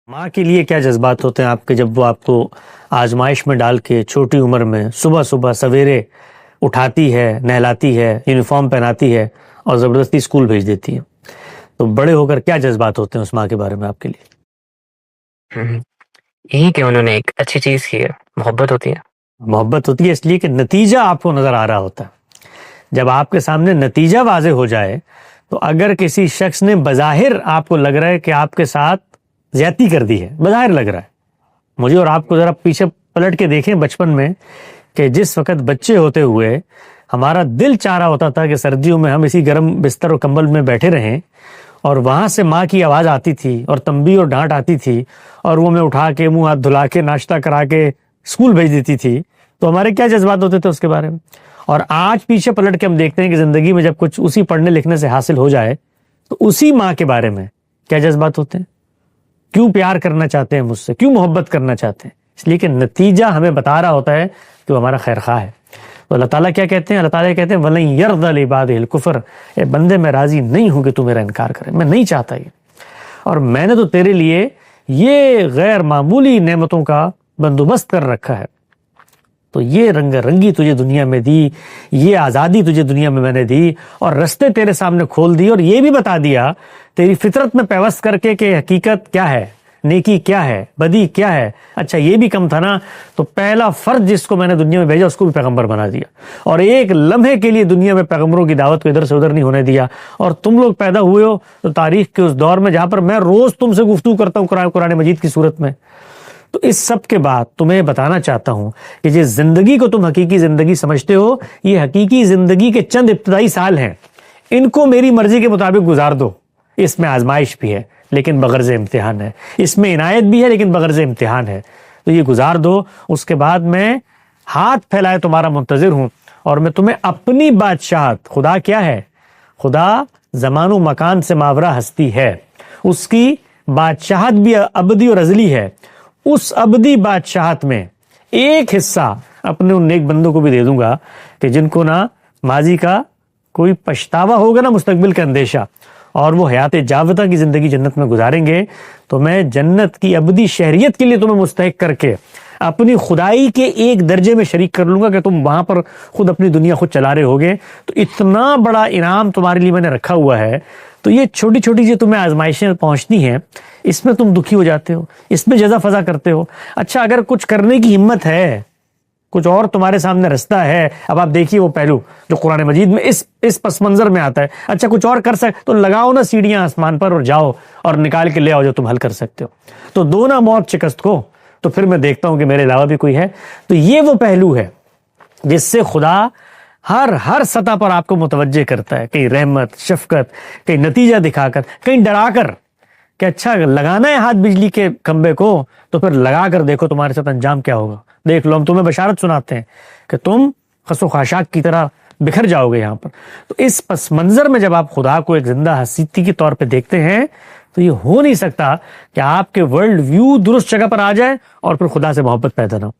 ماں کے لیے کیا جذبات ہوتے ہیں آپ کے جب وہ آپ کو آزمائش میں ڈال کے چھوٹی عمر میں صبح صبح سویرے اٹھاتی ہے، نہلاتی ہے، یونیفارم پہناتی ہے اور زبردستی اسکول بھیج دیتی ہے؟ تو بڑے ہو کر کیا جذبات ہوتے ہیں اس ماں کے بارے میں آپ کے لیے؟ یہی کہ انہوں نے ایک اچھی چیز کی ہے، محبت ہوتی ہے۔ محبت ہوتی ہے اس لیے کہ نتیجہ آپ کو نظر آ رہا ہوتا ہے۔ جب آپ کے سامنے نتیجہ واضح ہو جائے تو اگر کسی شخص نے بظاہر آپ کو لگ رہا ہے کہ آپ کے ساتھ زیادتی کر دی ہے، بظاہر لگ رہا ہے، مجھے اور آپ کو ذرا پیچھے پلٹ کے دیکھیں بچپن میں کہ جس وقت بچے ہوتے ہوئے ہمارا دل چاہ رہا ہوتا تھا کہ سردیوں میں ہم اسی گرم بستر اور کمبل میں بیٹھے رہیں، اور وہاں سے ماں کی آواز آتی تھی اور تنبیہ اور ڈانٹ آتی تھی اور وہ ہمیں اٹھا کے منہ ہاتھ دھلا کے ناشتہ کرا کے اسکول بھیج دیتی تھی، تو ہمارے کیا جذبات ہوتے تھے اس کے بارے میں؟ اور آج پیچھے پلٹ کے ہم دیکھتے ہیں کہ زندگی میں جب کچھ اسی پڑھنے لکھنے سے حاصل ہو جائے تو اسی ماں کے بارے میں کیا جذبات ہوتے ہیں؟ کیوں پیار کرنا چاہتے ہیں مجھ سے، کیوں محبت کرنا چاہتے ہیں؟ اس لیے کہ نتیجہ ہمیں بتا رہا ہوتا ہے کہ وہ ہمارا خیر خواہ ہے۔ تو اللہ تعالیٰ کیا کہتے ہیں؟ اللہ تعالیٰ کہتے ہیں وَلَن يَرْضَ لِعِبَادِهِ الْكُفْرَ، اے بندے میں راضی نہیں ہوں کہ تو میرا انکار کرے، میں نہیں چاہتا یہ، اور میں نے تو تیرے لیے یہ غیر معمولی نعمتوں کا بندوبست کر رکھا ہے، تو یہ رنگ رنگی تجھے دنیا میں دی، یہ آزادی تجھے دنیا میں نے دی، اور رستے تیرے سامنے کھول دی، اور یہ بھی بتا دیا تیری فطرت میں پیوست کر کے کہ حقیقت کیا ہے، نیکی کیا ہے، بدی کیا ہے۔ اچھا یہ بھی کم تھا نا، تو پہلا فرد جس کو میں نے دنیا میں بھیجا اس کو بھی پیغمبر بنا دیا، اور ایک لمحے کے لیے دنیا میں پیغمبروں کی دعوت کو ادھر سے ادھر نہیں ہونے دیا، اور تم لوگ پیدا ہوئے ہو تو تاریخ کے اس دور میں جہاں پر میں روز تم سے گفتگو کرتا ہوں قرآن مجید کی صورت میں۔ تو اس سب کے بعد تمہیں بتانا چاہتا ہوں کہ جس زندگی کو تم حقیقی زندگی سمجھتے ہو، یہ حقیقی زندگی کے چند ابتدائی سال ہیں، ان کو میری مرضی کے مطابق گزار دو۔ اس میں آزمائش بھی ہے لیکن بغرض امتحان ہے، اس میں عنایت بھی ہے لیکن بغرض امتحان ہے، تو یہ گزار دو۔ اس کے بعد میں ہاتھ پھیلائے تمہارا منتظر ہوں، اور میں تمہیں اپنی بادشاہت، خدا کیا ہے؟ خدا زمان و مکان سے ماورا ہستی ہے، اس کی بادشاہت بھی ابدی اور ازلی ہے، اس ابدی بادشاہت میں ایک حصہ اپنے ان نیک بندوں کو بھی دے دوں گا کہ جن کو نہ ماضی کا کوئی پچھتاوا ہوگا نہ مستقبل کا اندیشہ، اور وہ حیات جاودہ کی زندگی جنت میں گزاریں گے۔ تو میں جنت کی ابدی شہریت کے لیے تمہیں مستحق کر کے اپنی خدائی کے ایک درجے میں شریک کر لوں گا کہ تم وہاں پر خود اپنی دنیا خود چلا رہے ہوگے۔ تو اتنا بڑا انعام تمہارے لیے میں نے رکھا ہوا ہے، تو یہ چھوٹی چھوٹی جو تمہیں آزمائشیں پہنچتی ہیں اس میں تم دکھی ہو جاتے ہو، اس میں جزا فضا کرتے ہو۔ اچھا اگر کچھ کرنے کی ہمت ہے، کچھ اور تمہارے سامنے رستہ ہے، اب آپ دیکھیے وہ پہلو جو قرآن مجید میں اس پس منظر میں آتا ہے، اچھا کچھ اور کر سکتے تو لگاؤ نا سیڑھیاں آسمان پر اور جاؤ اور نکال کے لے آؤ جو تم حل کر سکتے ہو، تو دو نا موت شکست کو، تو پھر میں دیکھتا ہوں کہ میرے علاوہ بھی کوئی ہے۔ تو یہ وہ پہلو ہے جس سے خدا ہر سطح پر آپ کو متوجہ کرتا ہے، کہیں رحمت، شفقت، کہیں نتیجہ دکھا کر، کہیں ڈرا کر کہ اچھا لگانا ہے ہاتھ بجلی کے کھمبے کو تو پھر لگا کر دیکھو تمہارے ساتھ انجام کیا ہوگا، دیکھ لو ہم تمہیں بشارت سناتے ہیں کہ تم خس و خاشاک کی طرح بکھر جاؤ گے یہاں پر۔ تو اس پس منظر میں جب آپ خدا کو ایک زندہ ہستی کے طور پہ دیکھتے ہیں تو یہ ہو نہیں سکتا کہ آپ کے ورلڈ ویو درست جگہ پر آ جائے اور پھر خدا سے محبت پیدا نہ ہو۔